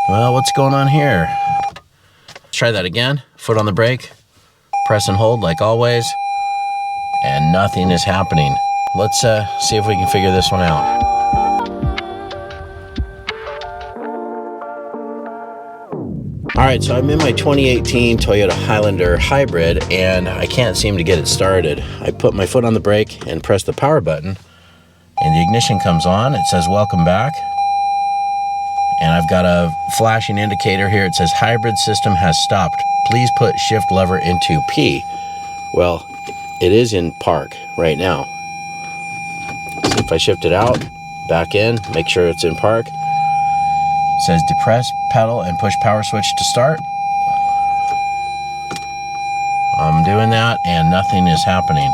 Well, what's going on here? Let's try that again. Foot on the brake, press and hold like always, and nothing is happening. Let's see if we can figure this one out. All right, so I'm in my 2018 Toyota Highlander Hybrid, and I can't seem to get it started. I put my foot on the brake and press the power button, and the ignition comes on. It says, welcome back. And I've got a flashing indicator here. It says, hybrid system has stopped. Please put shift lever into P. Well, it is in park right now. So if I shift it out, back in, make sure it's in park. It says depress pedal and push power switch to start. I'm doing that and nothing is happening.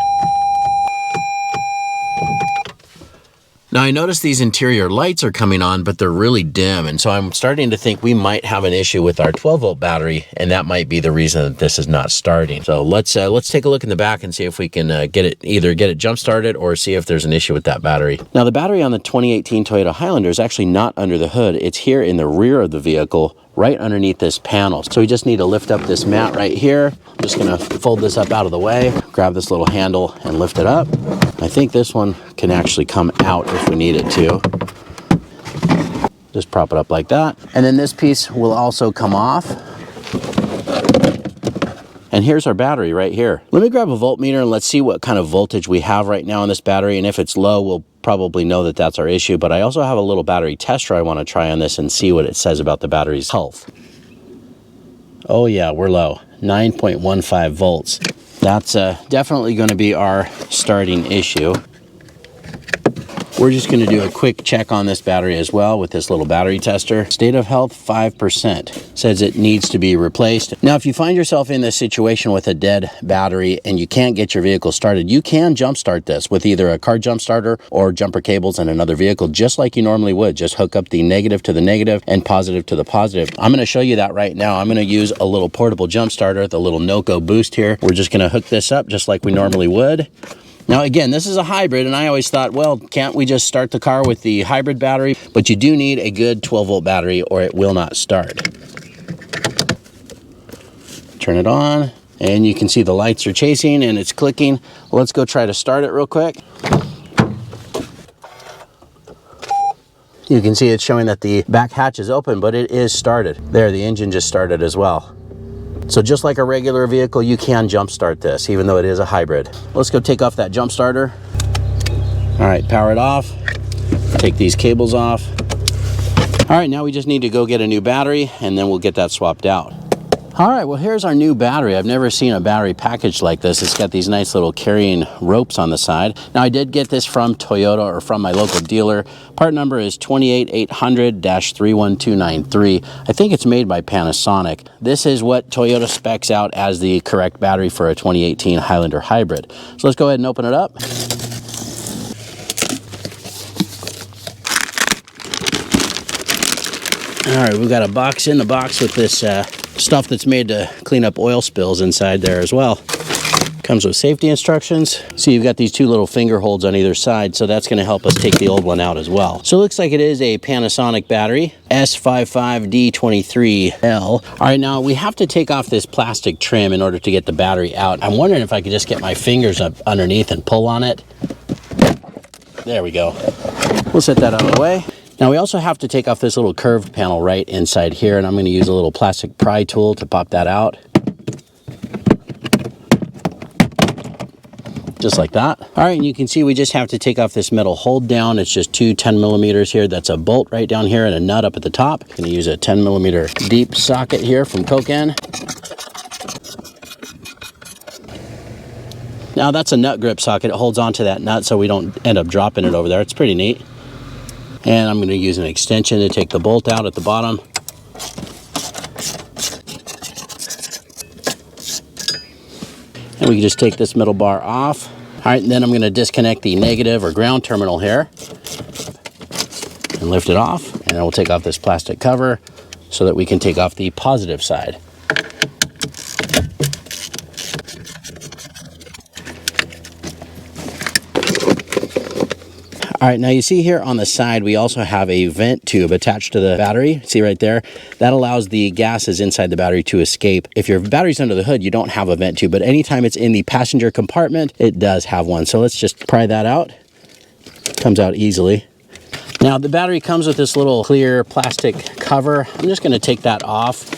Now I notice these interior lights are coming on, but they're really dim. And so I'm starting to think we might have an issue with our 12-volt battery, and that might be the reason that this is not starting. So let's take a look in the back and see if we can either get it jump started or see if there's an issue with that battery. Now the battery on the 2018 Toyota Highlander is actually not under the hood. It's here in the rear of the vehicle, right underneath this panel. So we just need to lift up this mat right here. I'm just gonna fold this up out of the way, grab this little handle and lift it up. I think this one can actually come out if we need it to. Just prop it up like that. And then this piece will also come off. And here's our battery right here. Let me grab a voltmeter and let's see what kind of voltage we have right now on this battery. And if it's low, we'll probably know that that's our issue. But I also have a little battery tester I want to try on this and see what it says about the battery's health. Oh yeah, we're low, 9.15 volts. That's definitely going to be our starting issue. We're just going to do a quick check on this battery as well with this little battery tester. State of health, 5%. Says it needs to be replaced. Now, if you find yourself in this situation with a dead battery and you can't get your vehicle started, you can jumpstart this with either a car jump starter or jumper cables and another vehicle, just like you normally would. Just hook up the negative to the negative and positive to the positive. I'm going to show you that right now. I'm going to use a little portable jump starter, the little Noco boost here. We're just going to hook this up just like we normally would. Now again, this is a hybrid, and I always thought, well, can't we just start the car with the hybrid battery? But you do need a good 12-volt battery or it will not start. Turn it on, and you can see the lights are chasing and it's clicking. Let's go try to start it real quick. You can see it's showing that the back hatch is open, but it is started. There, the engine just started as well. So just like a regular vehicle, you can jump start this, even though it is a hybrid. Let's go take off that jump starter. All right, power it off. Take these cables off. All right, now we just need to go get a new battery and then we'll get that swapped out. All right, well, here's our new battery. I've never seen a battery packaged like this. It's got these nice little carrying ropes on the side. Now, I did get this from Toyota or from my local dealer. Part number is 28800-31293. I think it's made by Panasonic. This is what Toyota specs out as the correct battery for a 2018 Highlander Hybrid. So let's go ahead and open it up. All right, we've got a box in the box with this stuff that's made to clean up oil spills inside there as well. Comes with safety instructions. So you've got these two little finger holds on either side, so that's going to help us take the old one out as well. So it looks like it is a Panasonic battery, S55D23L. All right, now we have to take off this plastic trim in order to get the battery out. I'm wondering if I could just get my fingers up underneath and pull on it. There we go. We'll set that out of the way. Now we also have to take off this little curved panel right inside here, and I'm going to use a little plastic pry tool to pop that out. Just like that. All right, and you can see we just have to take off this metal hold down. It's just two 10 millimeters here. That's a bolt right down here and a nut up at the top. I'm going to use a 10 millimeter deep socket here from Koken. Now that's a nut grip socket. It holds onto that nut so we don't end up dropping it over there. It's pretty neat. And I'm going to use an extension to take the bolt out at the bottom. And we can just take this middle bar off. All right, and then I'm going to disconnect the negative or ground terminal here and lift it off. And then we'll take off this plastic cover so that we can take off the positive side. All right, now you see here on the side, we also have a vent tube attached to the battery. See right there? That allows the gases inside the battery to escape. If your battery's under the hood, you don't have a vent tube, but anytime it's in the passenger compartment, it does have one. So let's just pry that out. Comes out easily. Now the battery comes with this little clear plastic cover. I'm just gonna take that off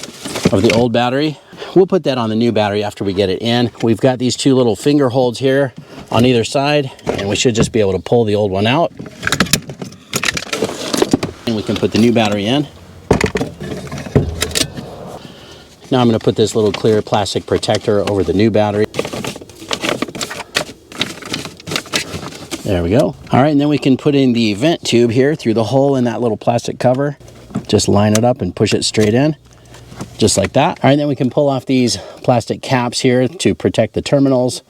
of the old battery. We'll put that on the new battery after we get it in. We've got these two little finger holds here on either side, and we should just be able to pull the old one out. And we can put the new battery in. Now I'm going to put this little clear plastic protector over the new battery. There we go. All right, and then we can put in the vent tube here through the hole in that little plastic cover. Just line it up and push it straight in, just like that. All right, then we can pull off these plastic caps here to protect the terminals.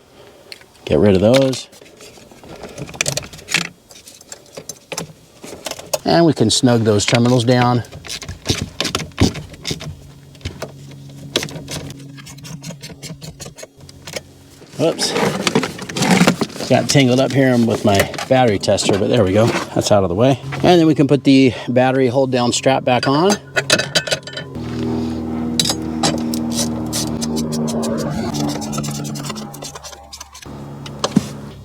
Get rid of those. And we can snug those terminals down. Whoops. Got tangled up here with my battery tester, but there we go. That's out of the way. And then we can put the battery hold down strap back on.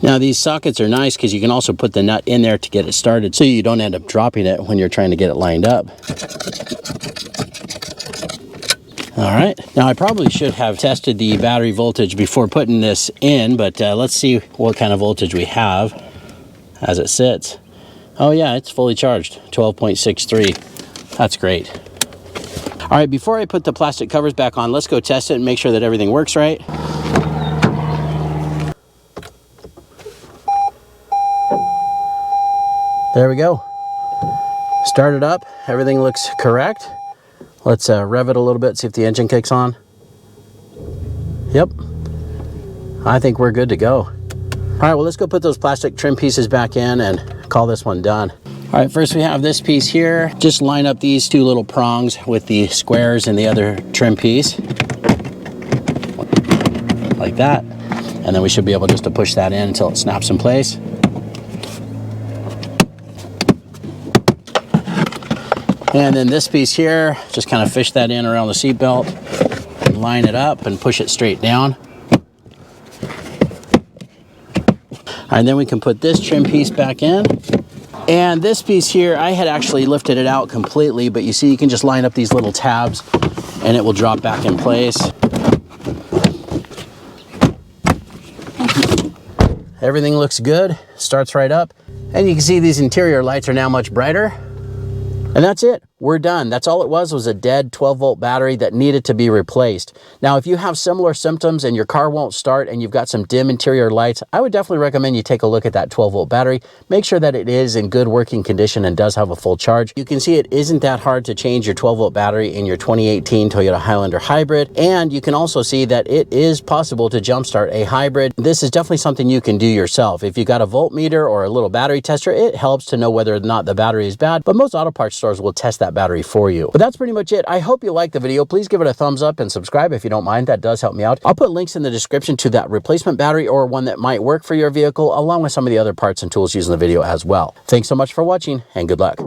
Now these sockets are nice because you can also put the nut in there to get it started so you don't end up dropping it when you're trying to get it lined up. All right, now I probably should have tested the battery voltage before putting this in, but let's see what kind of voltage we have as it sits. Oh yeah, it's fully charged, 12.63. That's great. All right, before I put the plastic covers back on, let's go test it and make sure that everything works right. There we go. Start it up. Everything looks correct. Let's rev it a little bit, see if the engine kicks on. Yep. I think we're good to go. All right, well, let's go put those plastic trim pieces back in and call this one done. All right, first we have this piece here. Just line up these two little prongs with the squares and the other trim piece. Like that. And then we should be able just to push that in until it snaps in place. And then this piece here, just kind of fish that in around the seat belt, and line it up and push it straight down. And then we can put this trim piece back in. And this piece here, I had actually lifted it out completely, but you see you can just line up these little tabs and it will drop back in place. Everything looks good, starts right up. And you can see these interior lights are now much brighter. And that's it. We're done. That's all it was a dead 12-volt battery that needed to be replaced. Now, if you have similar symptoms and your car won't start and you've got some dim interior lights, I would definitely recommend you take a look at that 12-volt battery. Make sure that it is in good working condition and does have a full charge. You can see it isn't that hard to change your 12-volt battery in your 2018 Toyota Highlander Hybrid. And you can also see that it is possible to jumpstart a hybrid. This is definitely something you can do yourself. If you got a voltmeter or a little battery tester, it helps to know whether or not the battery is bad, but most auto parts stores will test that battery for you. But that's pretty much it. I hope you liked the video. Please give it a thumbs up and subscribe if you don't mind. That does help me out. I'll put links in the description to that replacement battery or one that might work for your vehicle, along with some of the other parts and tools used in the video as well. Thanks so much for watching and good luck.